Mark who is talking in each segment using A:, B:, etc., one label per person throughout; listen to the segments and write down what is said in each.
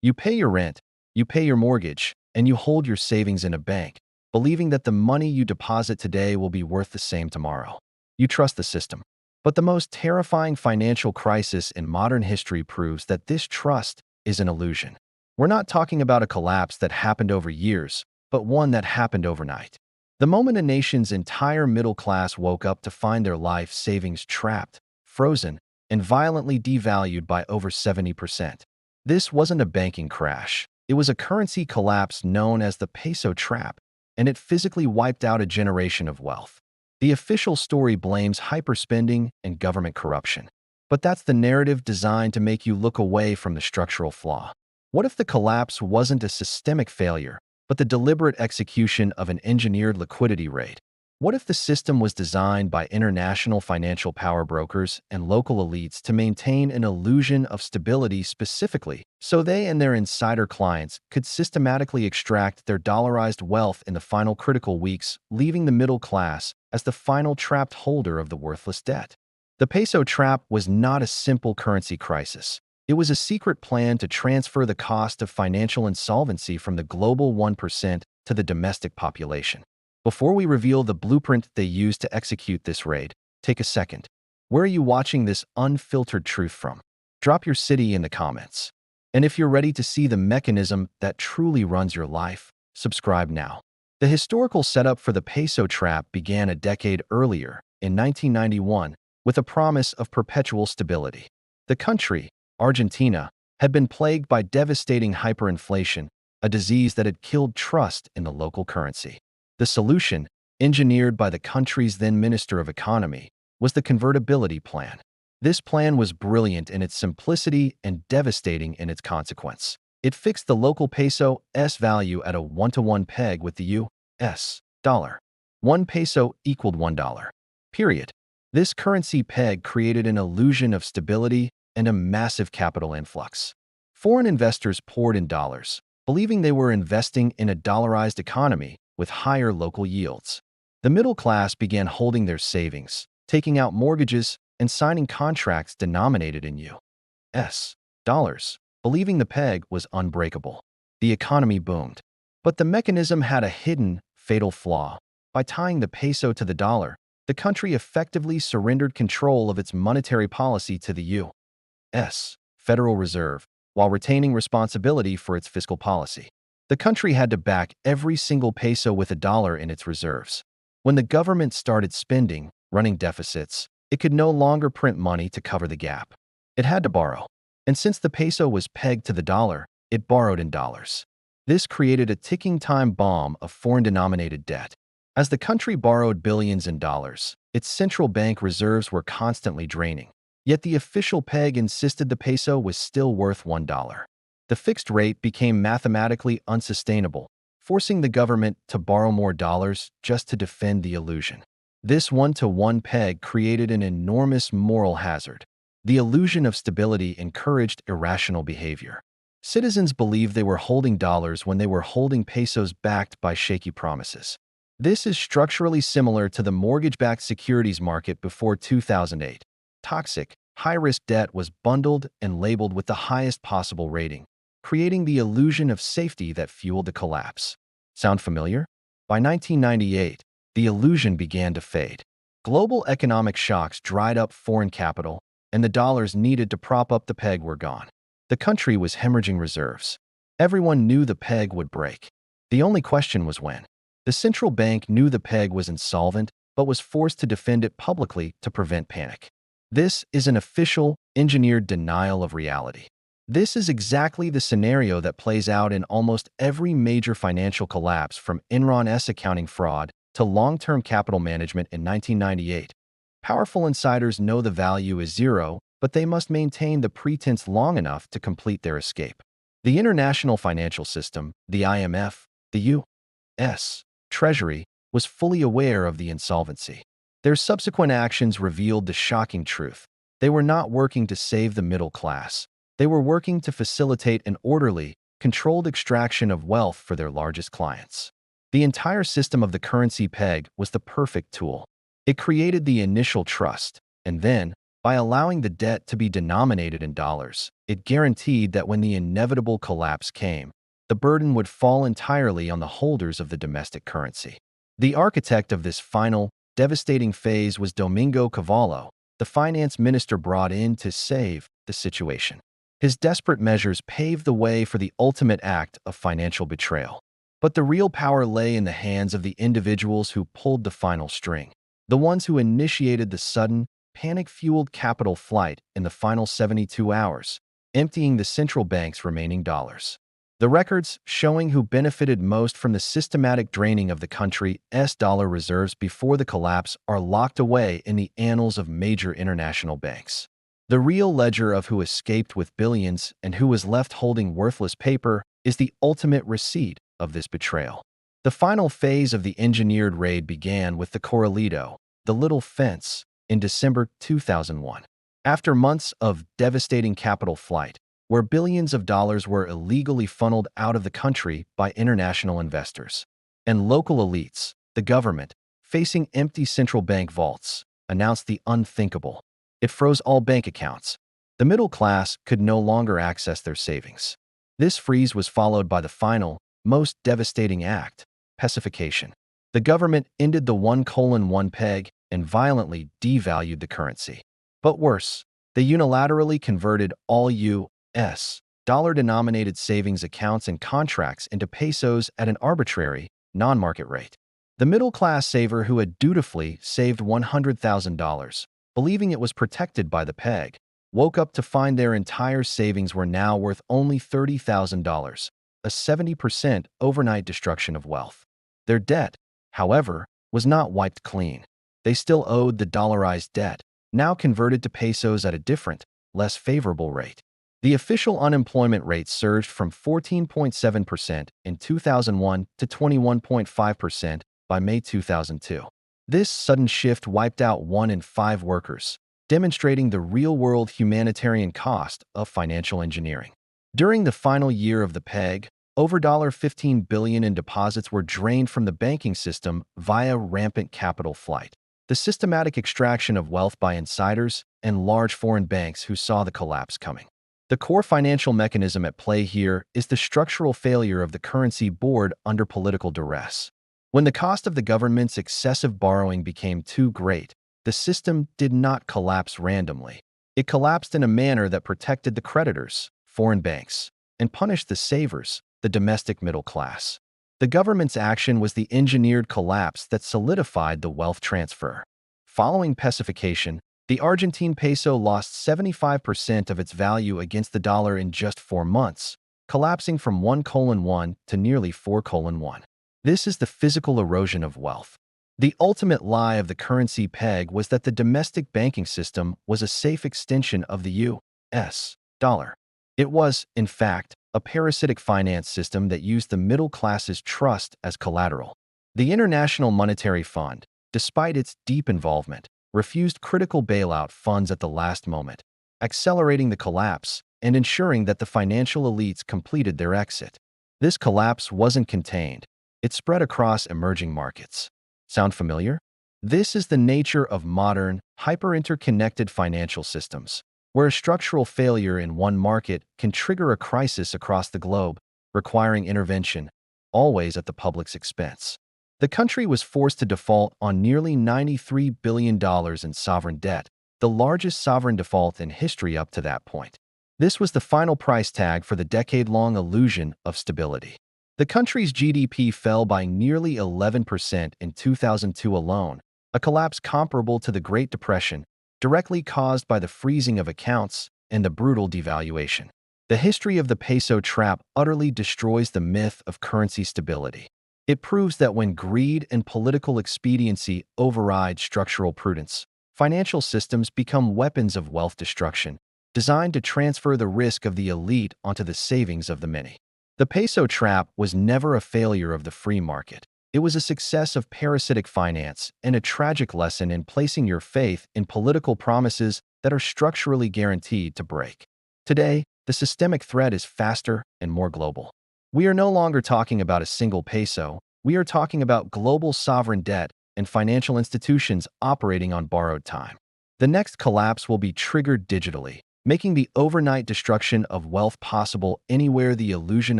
A: You pay your rent, you pay your mortgage, and you hold your savings in a bank, believing that the money you deposit today will be worth the same tomorrow. You trust the system. But the most terrifying financial crisis in modern history proves that this trust is an illusion. We're not talking about a collapse that happened over years, but one that happened overnight. The moment a nation's entire middle class woke up to find their life savings trapped, frozen, and violently devalued by over 70%. This wasn't a banking crash. It was a currency collapse known as the Peso Trap, and it physically wiped out a generation of wealth. The official story blames hyperspending and government corruption. But that's the narrative designed to make you look away from the structural flaw. What if the collapse wasn't a systemic failure, but the deliberate execution of an engineered liquidity raid? What if the system was designed by international financial power brokers and local elites to maintain an illusion of stability specifically, so they and their insider clients could systematically extract their dollarized wealth in the final critical weeks, leaving the middle class as the final trapped holder of the worthless debt? The peso trap was not a simple currency crisis. It was a secret plan to transfer the cost of financial insolvency from the global 1% to the domestic population. Before we reveal the blueprint they used to execute this raid, take a second. Where are you watching this unfiltered truth from? Drop your city in the comments. And if you're ready to see the mechanism that truly runs your life, subscribe now. The historical setup for the peso trap began a decade earlier, in 1991, with a promise of perpetual stability. The country, Argentina, had been plagued by devastating hyperinflation, a disease that had killed trust in the local currency. The solution, engineered by the country's then Minister of Economy, was the convertibility plan. This plan was brilliant in its simplicity and devastating in its consequence. It fixed the local peso's value at a 1-to-1 peg with the U.S. dollar. 1 peso equaled $1. Period. This currency peg created an illusion of stability and a massive capital influx. Foreign investors poured in dollars, believing they were investing in a dollarized economy with higher local yields. The middle class began holding their savings, taking out mortgages, and signing contracts denominated in U.S. dollars, believing the peg was unbreakable. The economy boomed. But the mechanism had a hidden, fatal flaw. By tying the peso to the dollar, the country effectively surrendered control of its monetary policy to the U.S. Federal Reserve, while retaining responsibility for its fiscal policy. The country had to back every single peso with a dollar in its reserves. When the government started spending, running deficits, it could no longer print money to cover the gap. It had to borrow. And since the peso was pegged to the dollar, it borrowed in dollars. This created a ticking time bomb of foreign-denominated debt. As the country borrowed billions in dollars, its central bank reserves were constantly draining. Yet the official peg insisted the peso was still worth $1. The fixed rate became mathematically unsustainable, forcing the government to borrow more dollars just to defend the illusion. This 1-to-1 peg created an enormous moral hazard. The illusion of stability encouraged irrational behavior. Citizens believed they were holding dollars when they were holding pesos backed by shaky promises. This is structurally similar to the mortgage-backed securities market before 2008. Toxic, high-risk debt was bundled and labeled with the highest possible rating, creating the illusion of safety that fueled the collapse. Sound familiar? By 1998, the illusion began to fade. Global economic shocks dried up foreign capital, and the dollars needed to prop up the peg were gone. The country was hemorrhaging reserves. Everyone knew the peg would break. The only question was when. The central bank knew the peg was insolvent, but was forced to defend it publicly to prevent panic. This is an official, engineered denial of reality. This is exactly the scenario that plays out in almost every major financial collapse, from Enron's accounting fraud to long-term capital management in 1998. Powerful insiders know the value is zero, but they must maintain the pretense long enough to complete their escape. The international financial system, the IMF, the U.S. Treasury, was fully aware of the insolvency. Their subsequent actions revealed the shocking truth. They were not working to save the middle class. They were working to facilitate an orderly, controlled extraction of wealth for their largest clients. The entire system of the currency peg was the perfect tool. It created the initial trust, and then, By allowing the debt to be denominated in dollars, it guaranteed that when the inevitable collapse came, the burden would fall entirely on the holders of the domestic currency. The architect of this final, devastating phase was Domingo Cavallo, the finance minister brought in to save the situation. His desperate measures paved the way for the ultimate act of financial betrayal. But the real power lay in the hands of the individuals who pulled the final string, the ones who initiated the sudden, panic-fueled capital flight in the final 72 hours, emptying the central bank's remaining dollars. The records showing who benefited most from the systematic draining of the country's dollar reserves before the collapse are locked away in the annals of major international banks. The real ledger of who escaped with billions and who was left holding worthless paper is the ultimate receipt of this betrayal. The final phase of the engineered raid began with the Corralito, the little fence, in December 2001. After months of devastating capital flight, where billions of dollars were illegally funneled out of the country by international investors, and local elites, the government, facing empty central bank vaults, announced the unthinkable. It froze all bank accounts. The middle class could no longer access their savings. This freeze was followed by the final, most devastating act, pacification. The government ended the 1:1 peg and violently devalued the currency. But worse, they unilaterally converted all U.S. dollar-denominated savings accounts and contracts into pesos at an arbitrary, non-market rate. The middle-class saver who had dutifully saved $100,000, believing it was protected by the peg, woke up to find their entire savings were now worth only $30,000, a 70% overnight destruction of wealth. Their debt, however, was not wiped clean. They still owed the dollarized debt, now converted to pesos at a different, less favorable rate. The official unemployment rate surged from 14.7% in 2001 to 21.5% by May 2002. This sudden shift wiped out 1 in 5 workers, demonstrating the real-world humanitarian cost of financial engineering. During the final year of the peg, over $15 billion in deposits were drained from the banking system via rampant capital flight, the systematic extraction of wealth by insiders and large foreign banks who saw the collapse coming. The core financial mechanism at play here is the structural failure of the currency board under political duress. When the cost of the government's excessive borrowing became too great, the system did not collapse randomly. It collapsed in a manner that protected the creditors, foreign banks, and punished the savers, the domestic middle class. The government's action was the engineered collapse that solidified the wealth transfer. Following pacification, the Argentine peso lost 75% of its value against the dollar in just 4 months, collapsing from 1:1 to nearly 4:1. This is the physical erosion of wealth. The ultimate lie of the currency peg was that the domestic banking system was a safe extension of the U.S. dollar. It was, in fact, a parasitic finance system that used the middle class's trust as collateral. The International Monetary Fund, despite its deep involvement, refused critical bailout funds at the last moment, accelerating the collapse and ensuring that the financial elites completed their exit. This collapse wasn't contained. It spread across emerging markets. Sound familiar? This is the nature of modern, hyper-interconnected financial systems, where a structural failure in one market can trigger a crisis across the globe, requiring intervention, always at the public's expense. The country was forced to default on nearly $93 billion in sovereign debt, the largest sovereign default in history up to that point. This was the final price tag for the decade-long illusion of stability. The country's GDP fell by nearly 11% in 2002 alone, a collapse comparable to the Great Depression, directly caused by the freezing of accounts and the brutal devaluation. The history of the peso trap utterly destroys the myth of currency stability. It proves that when greed and political expediency override structural prudence, financial systems become weapons of wealth destruction, designed to transfer the risk of the elite onto the savings of the many. The peso trap was never a failure of the free market. It was a success of parasitic finance and a tragic lesson in placing your faith in political promises that are structurally guaranteed to break. Today, the systemic threat is faster and more global. We are no longer talking about a single peso. We are talking about global sovereign debt and financial institutions operating on borrowed time. The next collapse will be triggered digitally, making the overnight destruction of wealth possible anywhere the illusion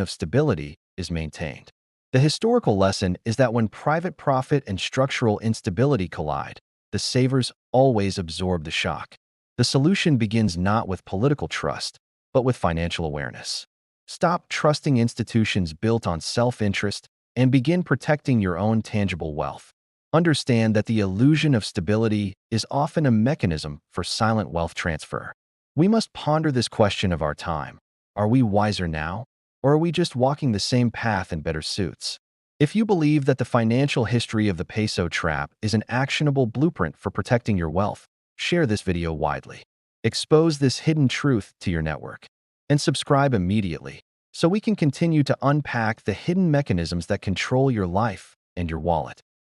A: of stability is maintained. The historical lesson is that when private profit and structural instability collide, the savers always absorb the shock. The solution begins not with political trust, but with financial awareness. Stop trusting institutions built on self-interest and begin protecting your own tangible wealth. Understand that the illusion of stability is often a mechanism for silent wealth transfer. We must ponder this question of our time. Are we wiser now, or are we just walking the same path in better suits? If you believe that the financial history of the peso trap is an actionable blueprint for protecting your wealth, share this video widely. Expose this hidden truth to your network, and subscribe immediately so we can continue to unpack the hidden mechanisms that control your life and your wallet.